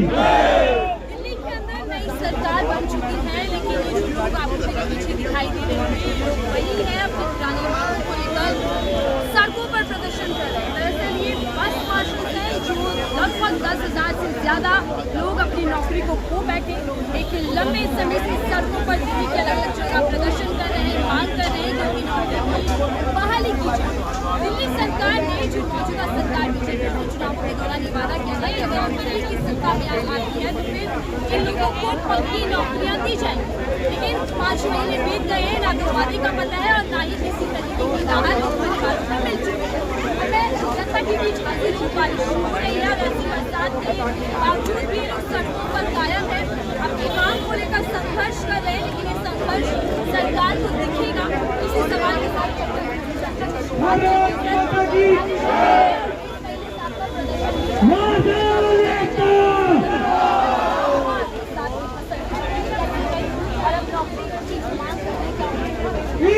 दिल्ली के अंदर नई सरकार बन चुकी है, लेकिन ये जो लोग आपको मेरे पीछे दिखाई दे रहे हैं, ये लोग वही है अपनी पुरानी मांगों को लेकर सड़कों पर प्रदर्शन कर रहे हैं। दरअसल ये बस मार्च है जो लगभग 10,000 से ज्यादा लोग अपनी नौकरी को खो बैठे एक लंबे समय से सड़कों पर दिल्ली के अलग अलग जगह प्रदर्शन कर रहे हैं, मांग कर रहे हैं कि उनकी नौकरी बहाली की जाए। दिल्ली सरकार ने जो मौजूदा सरकार बीजेपी को चुनाव के दौरान ये वादा किया था कि अगर दिल्ली की सत्ता में आती है तो फिर इन लोगों को पक्की नौकरियां दी जाएंगी, लेकिन 5 महीने बीत गए हैं, ना तो वादे का पता है और ना ही किसी तरीके की राहत परिवारों को मिल चुकी है। जनता के बीच काफी बारिश हो रही है, ऐसी बरसात के बावजूद भी लोग सड़कों पर कायम है, अपनी मांग को लेकर संघर्ष कर रहे हैं, लेकिन ये संघर्ष सरकार को दिखेगा इसी सवाल के साथ निकाल दिया ये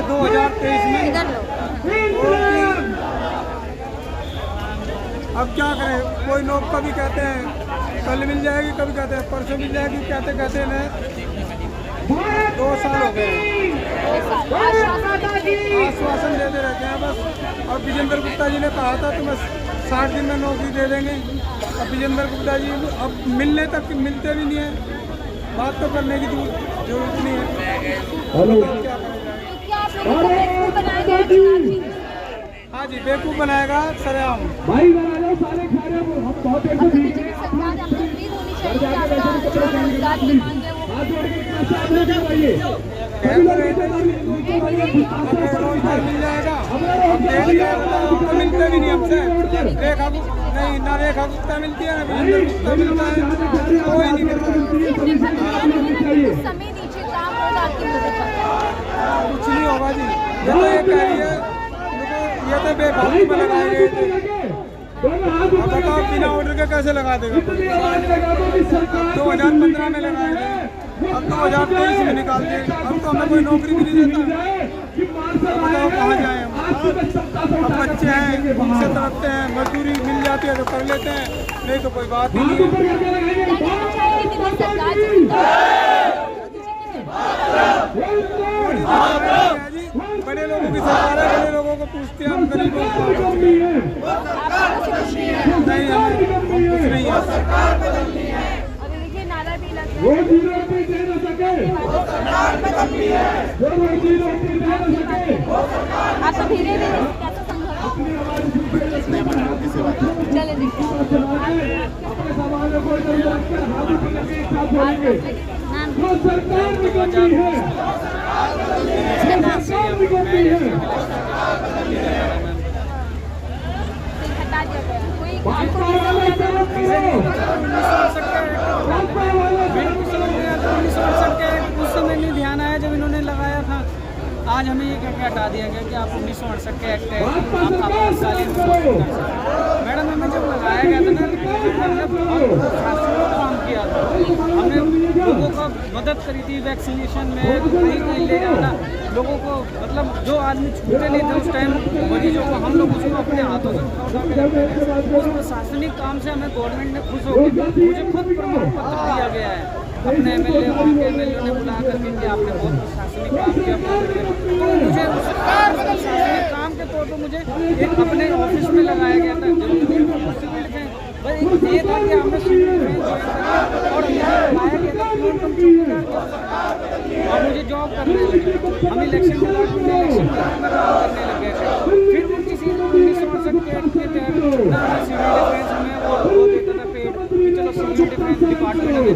2023 में। अब क्या करें, कोई लोग कभी कहते हैं कल मिल जाएगी, कभी कहते हैं परसों मिल जाएगी, कहते कहते न 2 साल हो गए आश्वासन देते रहते हैं बस। और विजेंद्र गुप्ता जी ने कहा था तो बस 60 दिन में नौकरी दे देंगे। अब विजेंद्र गुप्ता जी अब मिलने तक मिलते भी नहीं है, बात तो करने की जरूरत नहीं है। हाँ जी, बेवकूफ़ बनाएगा सरेआम भाई मिल जाएगा, मिलते भी नहीं हमसे। रेखा नहीं ना, रेखा गुप्ता मिलती है ना विजेंद्र गुप्ता मिलता है, कोई नहीं मिलता। कुछ नहीं होगा जी, ये तो ये कह रही है, ये तो बेफालतू में लगाए गए थे। अब बताओ बिना ऑर्डर के कैसे लगा देगा? 2015 में लगाए थे, अब 2023 में निकाल दिए। अब तो हमें कोई नौकरी भी नहीं देता, बताओ कहाँ जाए हम? अब बच्चे हैं, उनसे तरफते हैं, मजदूरी मिल जाती है तो कर लेते हैं, नहीं तो कोई बात ही नहीं है। बड़े लोगों की सरकार है, बड़े लोगों को पूछते हैं, हम गरीबों को नहीं, हमें कुछ नहीं है। आप तो धीरे धीरे उस समय नहीं ध्यान आया जब इन्होंने लगाया था। आज हमें ये क्या हटा दिया गया कि आप 1968 के एक्ट है, आप आपातकालीन मैडम हमें जब लगाया गया था ना, हमने बहुत काम किया था, हमने लोगों को मदद करी थी वैक्सीनेशन में, कहीं कहीं ले जाना लोगों को, मतलब जो आदमी छूटे नहीं थे उस टाइम मरीजों को, हम लोग उसको अपने हाथों से उठा के उस प्रशासनिक काम से हमें गवर्नमेंट ने खुश होकर मुझे खुद प्रमाण पत्र दिया गया है अपने एमएलए और उनके एमएलए ने बुला करके कि आपने बहुत प्रशासनिक काम किया। तो मुझे प्रशासनिक काम के तौर पर मुझे एक अपने ऑफिस में लगाया गया था, सिविल डिफेंस, बस ये था कि हमने सिविल डिफेंस और लगाया गया था और मुझे जॉब करने लगे, हम इलेक्शन करने लगे। फिर किसी 1968 के तहत सिविल डिफेंस में और वो देता था पेड, चलो सिविल डिफेंस डिपार्टमेंट मुझे तो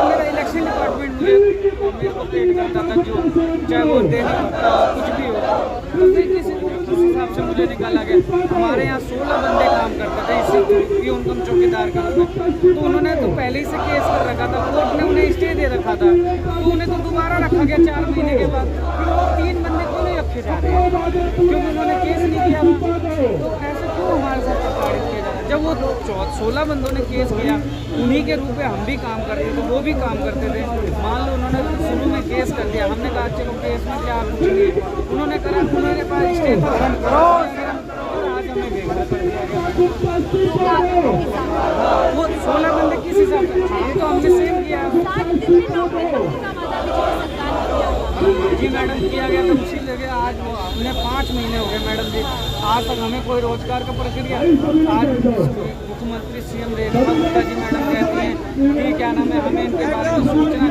मेरा इलेक्शन डिपार्टमेंट मुझे मेरे को पेड करता था, जो चाहे वो देने कुछ भी हो, तो फिर किसी हिसाब से मुझे निकाला गया। हमारे यहाँ 16 बंदे काम करते थे इससे उनको चौकीदार का, तो उन्होंने तो पहले ही से केस कर रखा था, कोर्ट ने उन्हें स्टे दे रखा था, तो उन्हें तो दोबारा रखा गया 4 महीने के बाद। फिर वो 3 बंदे क्यों नहीं रखे जा रहे हैं? क्योंकि उन्होंने केस नहीं किया, तो ऐसे क्यों हमारे साथ प्रताड़ित किया जा रहा है? जब वो 16 बंदों ने केस किया, उन्हीं के रूप में हम भी काम करते थे, वो भी काम करते थे। मान लो उन्होंने शुरू में केस कर दिया, हमने कहा चलो केस में क्या कुछ नहीं, उन्होंने करा, उन्होंने कहा स्टे पर बंद करो, आज हमें बेघर कर दिया गया। वो 16 बंदे किस हिसाब से, हम तो हमने सेव किया जी मैडम, किया गया था उसी लगे। आज वो हमने 5 महीने हो गए मैडम जी, आज तक हमें कोई रोजगार का प्रक्रिया। आज मुख्यमंत्री CM रेणुका गुप्ता जी मैडम कहती हैं कि क्या नाम है, हमें इनके बारे में सूचना,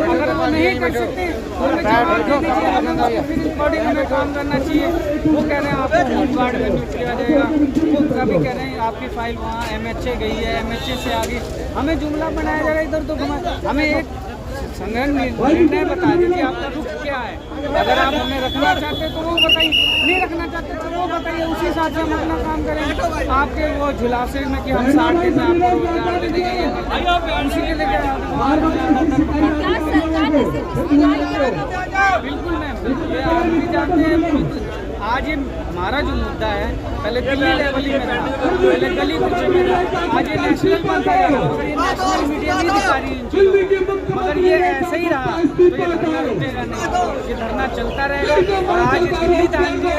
अगर वो नहीं कर सकते हमें जवाब देनी चाहिए, हमें फिर अकॉर्डिंग हमें काम करना चाहिए। वो कह रहे हैं आपको होमगार्ड में नियुक्त किया जाएगा, वो कभी कह रहे हैं आपकी फाइल वहाँ MHA गई है, MHA से आगे हमें जुमला बनाया जाएगा इधर तो हमें एक संगठन निर्णय बता दीजिए आपका रुख क्या है। अगर आप हमें रखना चाहते तो वो बताइए, नहीं रखना चाहते तो वो बताइए, उसी हिसाब से हम अपना काम करेंगे। आपके वो झुलासे में कि हम 60 दिन में आपको रोजगार दे देंगे, उसी के लिए बिल्कुल मैम, ये आप भी जानते हैं। आज ये हमारा जो मुद्दा है, पहले दिल्ली लेवल में था, पहले गली कुचे में था, आज ये नेशनल बनता है, मगर ये नेशनल मीडिया नहीं दिखा रही इन चीज़ों को। मगर ये ऐसे ही रहा तो ये धरना रुकेगा नहीं, ये धरना चलता रहेगा। और आज ये दिल्ली जाएंगे,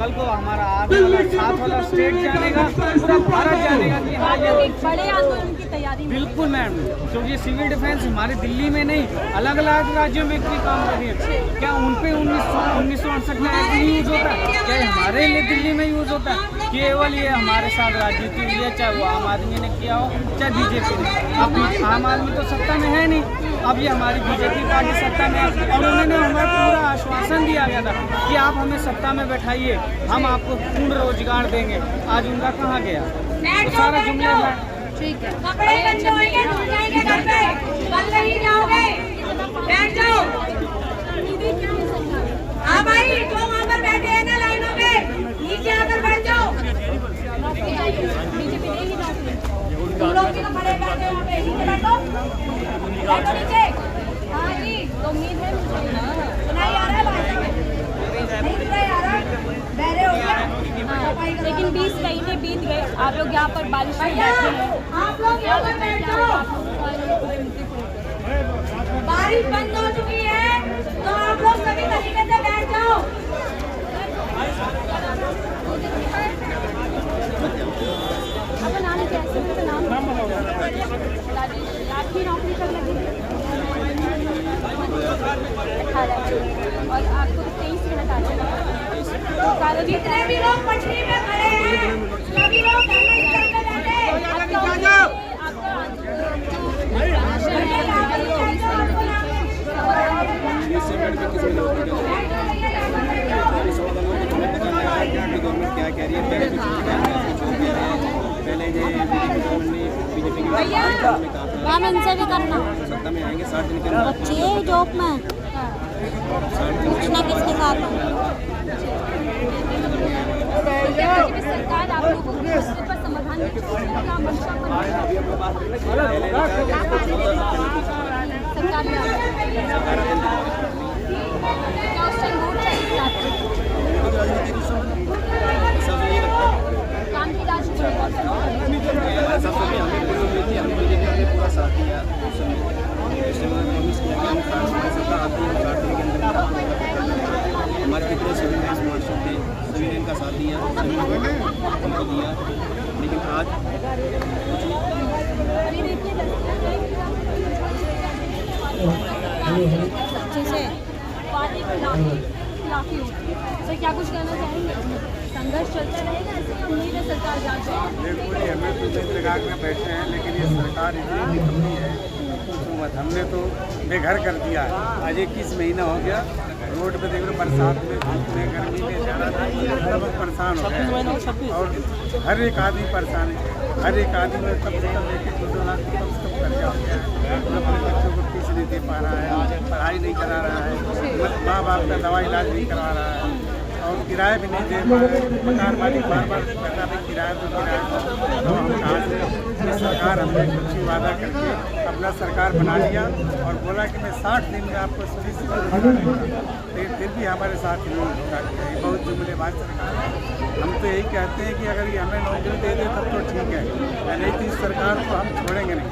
कल को हमारा आगे वाला 7 वाला स्टेट जानेगा, पूरा भारत जानेगा कि हाँ ये बड़े आंदोलन की तैयारी। बिल्कुल मैम, क्योंकि सिविल डिफेंस हमारे दिल्ली में नहीं, अलग अलग राज्यों में भी काम कर रही है। क्या उन पे 1968 में एक्ट नहीं यूज होता, क्या हमारे लिए दिल्ली में यूज होता है? केवल ये हमारे साथ राजनीति हुई है, चाहे वो आम आदमी ने किया हो चाहे BJP ने। अब आम आदमी तो सत्ता में है नहीं, अब ये हमारी BJP पार्टी सत्ता में है, और उन्होंने हमें पूरा आश्वासन दिया गया था कि आप हमें सत्ता में बैठाइए, हम आपको पूर्ण रोजगार देंगे। आज उनका कहाँ गया तो सारा जुमला है। ठीक है, कपड़े गंदे होंगे, धुल जाएंगे घर पे, कल नहीं जाओगे, बैठ जाओ। हाँ भाई, जो वहाँ पर बैठे हैं ना लाइनों पे, नीचे आकर बैठ जाओ। तुम लोग भी तो खड़े बैठे हैं वहाँ पे, नीचे बैठो, बैठो नीचे। हाँ जी, तो उम्मीद है मुझे ना, सुनाई आ रहा है बात? नहीं सुनाई आ रहा? बहरे हो गया? लेकिन 20 महीने बीत गए, आप लोग यहाँ पर बारिश में बैठे हैं, आप लोग यहाँ पर बैठ जाओ। बारिश बंद हो चुकी है तो आप लोग सभी तरीके से बैठ जाओ। आपका नाम क्या है? नाम राजेश, आपकी नौकरी कब लगी? 18 और आपको 23 मिनट आ जाएगा। जितने भी लोग पटरी में खड़े हैं सभी लोग धरना स्थल पे बैठे। गवर्नमेंट क्या कह रही है, पहले BJP की काम इनसे भी करना, सत्ता में आएंगे 60 दिन के अंदर, बच्चे जॉब में पूछना किसके साथ है। सरकार आप लोगों के मुद्दे पर समाधान नहीं कर रही है, क्या मंशा पर सरकार में क्या उस टाइम वोट चाहिए आपको? काम की राशि पूरा साथ दिया, हमारे कितने सिविल मार्शल थे, सभी ने इनका साथ दिया, हमको दिया, लेकिन आज अच्छे से पार्टी खिलाफी होती है, तो क्या कुछ कहना चाहेंगे? संघर्ष चलता रहेगा, ऐसे उम्मीद है सरकार जांच देखो जी, हमें तो इंतजार में बैठे हैं, लेकिन ये सरकार इतनी निकलती है हुकूमत, हमने तो बेघर कर दिया। आज 21 महीना हो गया, रोड पे देख लो, बरसात में, धूप में, गर्मी में जाना था, सब परेशान हो गए और हर एक आदमी परेशान है। हर एक आदमी में कम से कम लेके 2 लाख कम से कम खर्चा हो गया है। अपने बच्चों को फीस नहीं दे पा रहा है, पढ़ाई नहीं करा रहा है, माँ बाप का दवा इलाज नहीं करा रहा है, और किराया भी नहीं दे पा रहे, मकान मालिक बार बार कहता है किराया तो हम कहाँ से। ये सरकार हमने कुछ वादा करके अपना सरकार बना लिया और बोला कि मैं 60 दिन में आपको सुनिश्चित करूँगा, लेकिन फिर भी हमारे साथ नहीं होगा। ये बहुत जुमलेबाज सरकार है। हम तो यही कहते हैं कि अगर ये हमें नौकरी दे दे तब तो ठीक है, नहीं तो इस सरकार को हम छोड़ेंगे नहीं।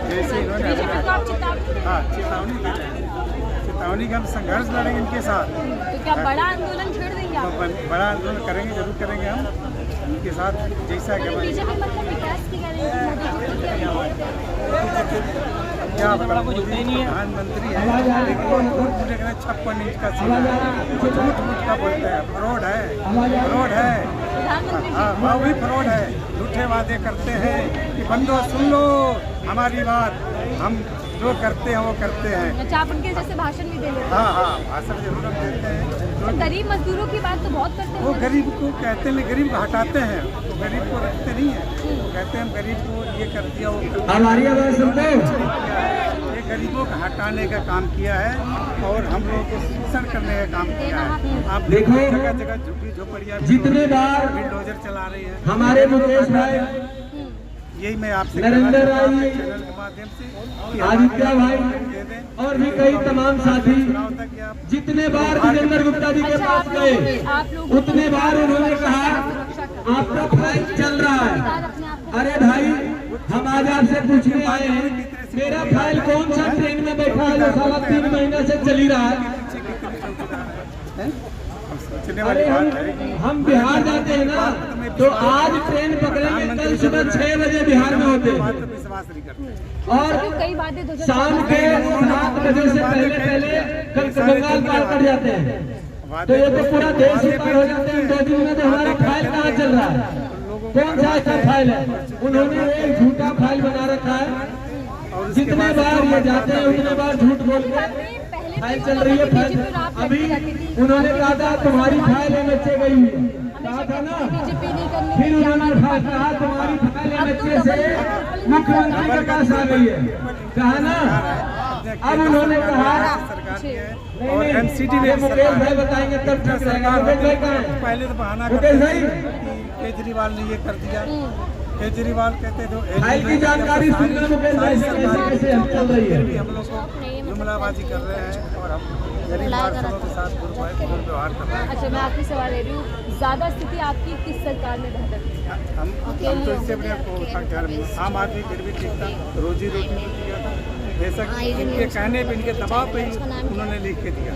जैसे इन्होंने बीजेपी को आप चेतावनी हाँ चेतावनी दे रहे हैं, चेतावनी का हम संघर्ष लड़ेंगे इनके साथ। तो क्या बड़ा आंदोलन छेड़ देंगे आप? बड़ा आंदोलन करेंगे, जरूर करेंगे हम उनके साथ जैसा कि बीजेपी मतलब विकास की करेंगे, मोदी जी की क्या प्रधानमंत्री है, लेकिन वो झूठ मूठ का 56 इंच का सीना है, वो झूठ मूठ का बोलते हैं, फ्रॉड है। प्रधानमंत्री हाँ वही फ्रॉड है, झूठे वादे करते हैं कि बंदो सुन लो हमारी बात, हम जो करते हैं वो करते हैं। अच्छा, आप उनके जैसे भाषण भी दे लेते हैं? हाँ भाषण जरूर हम देते हैं। तो गरीब मजदूरों की बात तो बहुत करते हैं। वो गरीब को कहते हैं, गरीब को हटाते हैं, गरीब को रखते नहीं है। कहते हैं हम गरीब को ये कर दिया, वो कर दिया। हमारी आवाज़ सुनते हो? ये गरीबों को हटाने का काम किया है और हम लोगों को शोषण करने का काम किया है। आप देखो जगह जगह झुग्गी झोपड़ियाँ जितने बार बिल्डोजर चला रही है हमारे मुकेश भाई, यही मैं आपसे नरेंद्र राय, चैनल के माध्यम से कि आदित्य भाई दे दें और भी कई तमाम साथी तक कि आप जितने बार विजेंद्र गुप्ता जी के पास गए उतने बार उन्होंने कहा आपका फाइल चल रहा है। अरे भाई, हम आज आपसे पूछने आए हैं, मेरा फाइल कौन सा ट्रेन में बैठा है जो साला 3 महीने से चली रहा है? सोचने वाली बात है। हम बिहार जाते हैं ना, तो आज ट्रेन पकड़ेंगे, कल सुबह 6 बजे बिहार में होते हैं विश्वास नहीं करते और कई वादे 2004 शाम के 7 बजे से पहले बंगाल पार कर जाते हैं। तो ये तो पूरा देश ही पार हो जाते हैं 2 दिन में। तो हमारा फाइल कहाँ चल रहा है? कौन सा ऐसा फाइल है? उन्होंने एक झूठा फाइल बना रखा है, जितने बार ये जाते हैं उतने बार झूठ बोल के फाइल चल रही है। फाइल अभी उन्होंने कहा था तुम्हारी फाइल एमएचए गई हुई है, कहा था ना। फिर उन्होंने कहा तुम्हारी फाइल एमएचए से मुख्यमंत्री के पास आ गई है, कहा ना। अब उन्होंने कहा और एमसीडी में मुकेश भाई बताएंगे तब ठीक रहेगा। मुकेश भाई कहाँ है? पहले तो बहाना मुकेश भाई, केजरीवाल ने ये कर दिया, केजरीवाल कहते तो फाइल की जानकारी सुनना मुकेश भाई से कैसे हम चल रही है। हम लोग को जुमलाबाजी कर रहे हैं और हम गरीब वालों के साथ दुर्व्यवहार कर रहे हैं। अच्छा, मैं आखिरी सवाल ले रही हूँ, ज्यादा स्थिति आपकी किस सरकार में बेहतर थी? हम तो इससे अपने को था ख्याल में आम आदमी फिर भी ठीक था, रोजी रोटी भी दिया था, बेशक इनके कहने पे, इनके दबाव पे ही उन्होंने लिख के दिया।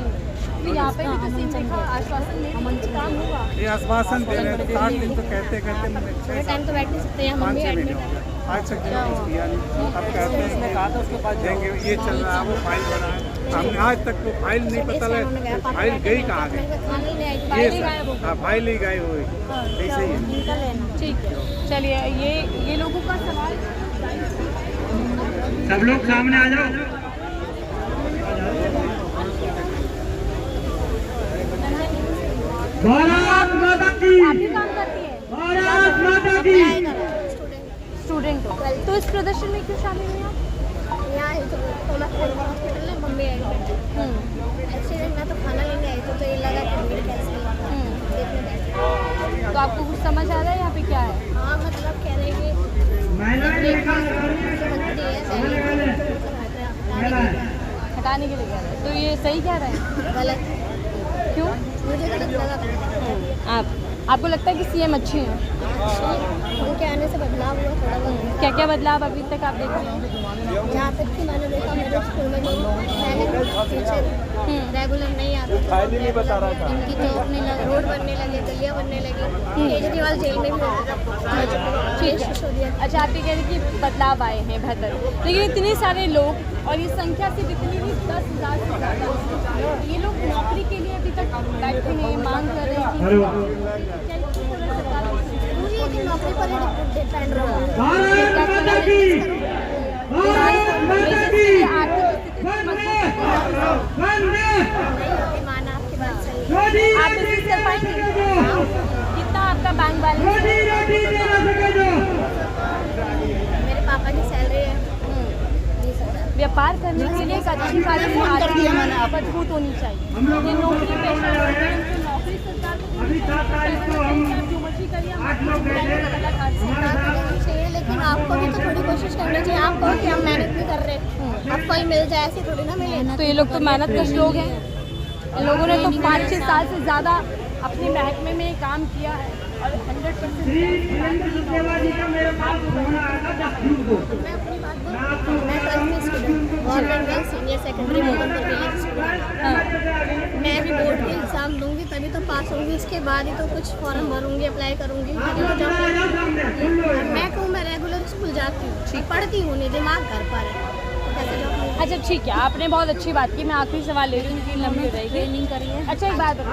फिर यहाँ पे भी तो सीएम का आश्वासन ले रहे हैं, काम होगा। ये आश्वासन दे रहे हैं, 60 दिन तो कहते मैंने 6 तो बैठ नहीं सकते हैं, 5 महीने हो गए, आज तक कुछ किया नहीं। अब कहते हैं कहा था उसके पास देंगे, ये चल रहा है, वो फाइल बना है, हमने आज तक वो फाइल नहीं पता लगा फाइल गई कहाँ गई। ये फाइल ही गायब हो गई, ऐसे ही है। ठीक है, चलिए ये लोगों का सवाल। सब लोग सामने आ जाओ। भारत माता की, आप भी काम करती है? भारत माता की। स्टूडेंट हो तो इस प्रदर्शन में क्यों शामिल हुई आप? यहाँ हॉस्पिटल में मम्मी एडमिट एक्सीडेंट में, तो खाना लेने आई तो ये लगा कि मेरी कैसे देखने बैठे। तो आपको कुछ समझ आ रहा है यहाँ पे क्या है? हाँ, मतलब कह रहे हैं हटाने के लिए कह रहे हैं, तो ये सही कह रहे हैं? गलत, क्यों? मुझे गलत लगा। आपको लगता है कि सीएम अच्छे हैं? उनके आने से बदलाव हुआ थोड़ा बहुत। क्या क्या बदलाव अभी तक आप देख रहे हैं? जहाँ तक कि मैंने देखा मेरे स्कूल में पहले टीचर रेगुलर नहीं आते, इनकी तो अपने रोड बनने लगे, गलियाँ बनने लगी। केजरीवाल जेल में भी सिसोदिया। अच्छा, आप ये कह रहे हैं कि बदलाव आए हैं बेहतर, लेकिन इतने सारे लोग और ये संख्या सिर्फ इतनी नहीं 10,000 से ज़्यादा, ये लोग नौकरी के लिए अभी तक बैठे हैं, मांग कर रहे हैं। मुझे नौकरी पर ही डिपेंड रहा। भारत माता की, भारत माता की। वंदे माना आपकी बात सही। रोटी आप बिजनेस कर पाएंगे? कितना आपका बैंक बैलेंस? रोटी दे ना सके जो मेरे पापा की सैलरी है 20,000। व्यापार करने के लिए एक अच्छी कार्यप्रणाली मजबूत होनी चाहिए। ये नौकरी पेशा लोग हैं, उनको नौकरी सरकार को जो मर्जी करिए, चाहिए, लेकिन आपको भी तो थोड़ी कोशिश करनी चाहिए। आप कहो कि हम मेहनत नहीं कर रहे, अब कोई मिल जाए ऐसी थोड़ी ना मिले। तो ये लोग तो मेहनत कश लोग हैं, इन लोगों ने तो 5-6 साल से ज़्यादा अपने महकमे में काम किया है और 100% मैं 12वीं student, government girls senior secondary Mohammadpur village student. मैं भी बोर्ड के एग्ज़ाम दूंगी तभी तो पास होंगी, इसके बाद ही तो कुछ फॉर्म भरूंगी, अप्लाई करूंगी, तभी तो जॉब। मैं कहूँ मैं रेगुलर स्कूल जाती हूँ, पढ़ती हूँ, नहीं दिमाग घर पर है, कैसे जॉब? अच्छा ठीक है, आपने बहुत अच्छी बात की। मैं आखिरी सवाल ले रही हूँ, इतनी लंबी हो जाएगी। ट्रेनिंग करिए। अच्छा एक बात बताओ,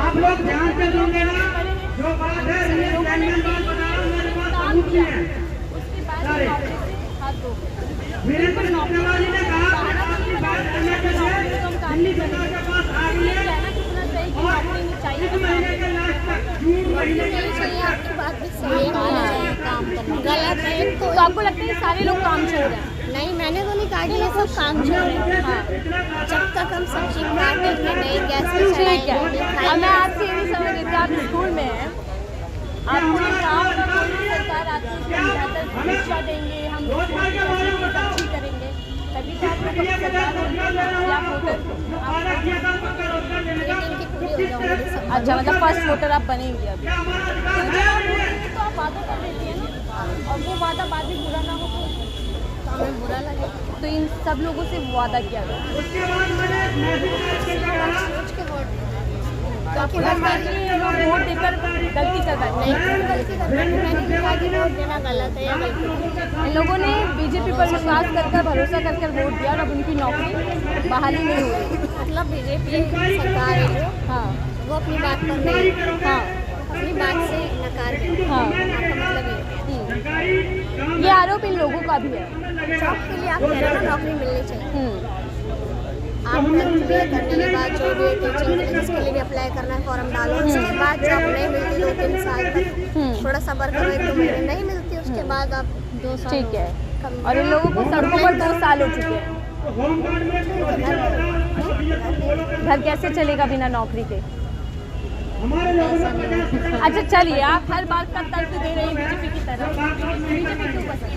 काम किया उसके बाद नौकरी से हाथ धो गए, नौकरी हम काम नहीं करेंगे, ये कहना कितना सही कि नौकरी नहीं चाहिए, चाहिए। आपकी बात भी सही है, काम करना गलत है तो आपको लगता है सारे लोग काम छोड़ रहे हैं? नहीं, मैंने तो नहीं कहा कि ये सब काम छोड़ रहे हैं। हाँ, जब तक हम सब्जी काटेंगे नहीं, गैस पे ठीक है। चढ़ाएंगे, और मैं आपसे ये नहीं समझ रही थी, आप स्कूल में हैं, आपके गाँव में कोई सरकार आती है कि हम बेहतर शिक्षा देंगे, हम अच्छी करेंगे, तभी तो आप लोग सरकार या वोटर अच्छा मतलब फर्स्ट वोटर आप बनेंगे अभी। तो आप वादा कर देती हैं ना, और वो वादा बाद में पूरा ना हो तो हमें बुरा लगे, तो इन सब लोगों से वादा किया गया। आपको लगता है कि लोग वोट देकर गलती कर रहे हैं? नहीं, गलती कर रहे हैं। मैंने नहीं कहा कि वोट देना गलत है या गलती है। इन लोगों ने बीजेपी पर विश्वास कर भरोसा कर वोट दिया और अब उनकी नौकरी बहाली नहीं हो रही। मतलब बीजेपी सरकार है जो, हाँ वो अपनी बात पर नहीं, हाँ अपनी बात से नकार है। हाँ। आपका मतलब ये आरोप इन लोगों का भी है। जॉब के लिए आप कह रहे हो नौकरी मिलनी चाहिए। आप क्लियर करने के बाद जो भी टीचिंग के लिए जिसके लिए भी अप्लाई करना है फॉर्म डालो, उसके बाद जॉब नहीं मिलती 2-3 साल तक थोड़ा सब्र करो, 1-2 महीने नहीं मिलती, उसके बाद आप 2 साल ठीक है। और इन लोगों को सड़कों पर 2 साल हो चुके हैं, घर कैसे चलेगा बिना नौकरी के? अच्छा चलिए, आप हर बात का तर्क दे रहे हैं बीजेपी की तरफ, बीजेपी क्यों पसंद?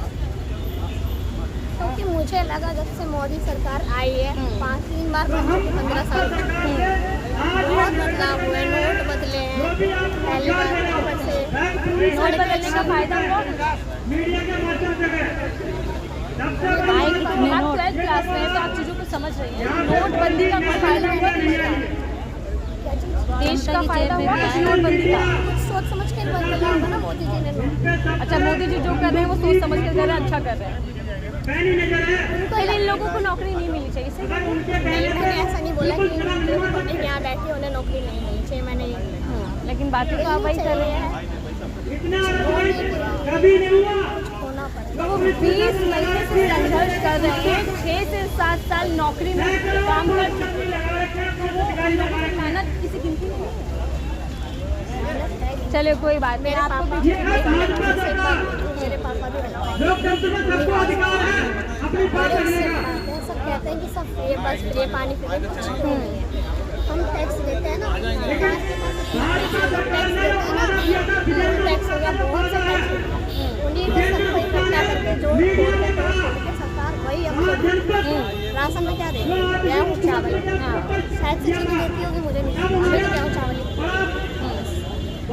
क्योंकि मुझे लगा जब से मोदी सरकार आई है 3 बार बन चुकी, 15 साल बहुत बदलाव हुए, नोट बदले हैं, पहली बार ऊपर से नोट बदलने का फायदा हुआ। आप 12th क्लास में हैं तो आप चीज़ों को समझ रही हैं, नोटबंदी का कोई फायदा हुआ? देश का फायदा हुआ नोटबंदी का? कुछ सोच समझ के बदला होगा ना मोदी जी ने। अच्छा मोदी जी जो कर रहे हैं वो सोच समझ कर कर रहे हैं, अच्छा कर रहे हैं। पहले इन लोगों को नौकरी नहीं मिलनी चाहिए, सही बात है। नहीं, मैंने ऐसा नहीं बोला कि जो यहाँ बैठे उन्हें नौकरी नहीं मिलनी चाहिए, मैंने ये लेकिन बातें तो आप वही कर रहे हैं। होना पड़ेगा। तो वो 20 महीने से संघर्ष कर रहे हैं, 6 से 7 साल नौकरी में काम कर चुके हैं, तो वो उन लोगों की मेहनत किसी गिनती नहीं है। चलिए कोई बात नहीं, आपको भी मेरे पापा भी सब कहते हैं कि सब फ्री, बस फ्री पानी फ्री, कुछ नहीं है। हम टैक्स देते हैं ना, टैक्स हो गया, बहुत से टैक्स, उन्हीं को सबको इकट्ठा करके जोड़ के सरकार वही हमको राशन में क्या देगी, गेहूँ चावल, शायद से चीनी देती होगी, मुझे नहीं, हमें तो गेहूँ चावल,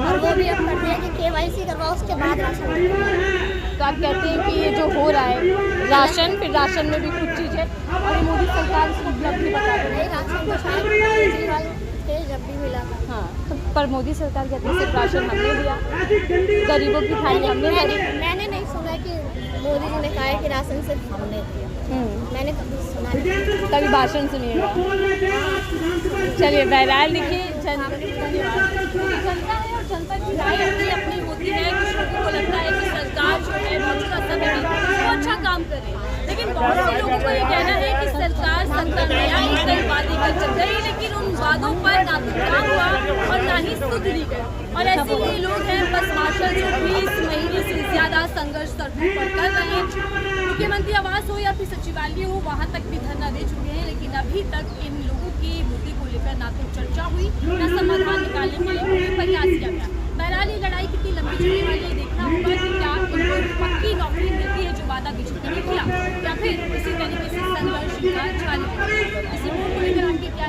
और वो भी अब करते हैं कि KYC करवाओ उसके बाद राशन। तो आप कहते हैं कि ये जो हो रहा है राशन, फिर राशन में भी कुछ चीज़ है और ये मोदी सरकार इसको उपलब्ध नहीं बता रही है। राशन तो शायद केजरीवाल के जब भी मिला था। हाँ तो पर मोदी सरकार कहती है सिर्फ राशन हमने दिया, गरीबों की थाली हमने भरी। मैंने नहीं सुना कि मोदी जी ने कहा है कि राशन सिर्फ हमने दिया, मैंने कभी सुना नहीं। कभी भाषण सुनिएगा। चलिए बहरहाल देखिए, जनता है और जनता की राय अपनी अपनी होती है। कुछ लोगों को लगता है कि सरकार जो है मौजूदा समय में वो अच्छा काम करे, लेकिन बहुत से लोगों को ये कहना है कि सरकार सत्ता में आई, कई वादे कर गई, लेकिन उन वादों पर ना तो काम हुआ और ना ही सुधरी गई। और ऐसे ही लोग हैं बस मार्शल जो 20 महीने से ज़्यादा संघर्ष सड़कों पर कर रहे हैं। मुख्यमंत्री आवास हो या फिर सचिवालय हो, वहाँ तक भी धरना दे चुके हैं, लेकिन अभी तक इन लोगों के मुद्दे को लेकर ना तो चर्चा हुई, ना समाधान निकालने के लिए प्रयास किया गया। वाली लड़ाई कितनी लंबी चलने वाली है, देखना होगा कि क्या इनको पक्की नौकरी मिलती है जो वादा बीजेपी ने किया, या फिर इसी तरीके से संघर्ष का जारी रहेगा। इसी को लेकर आपके क्या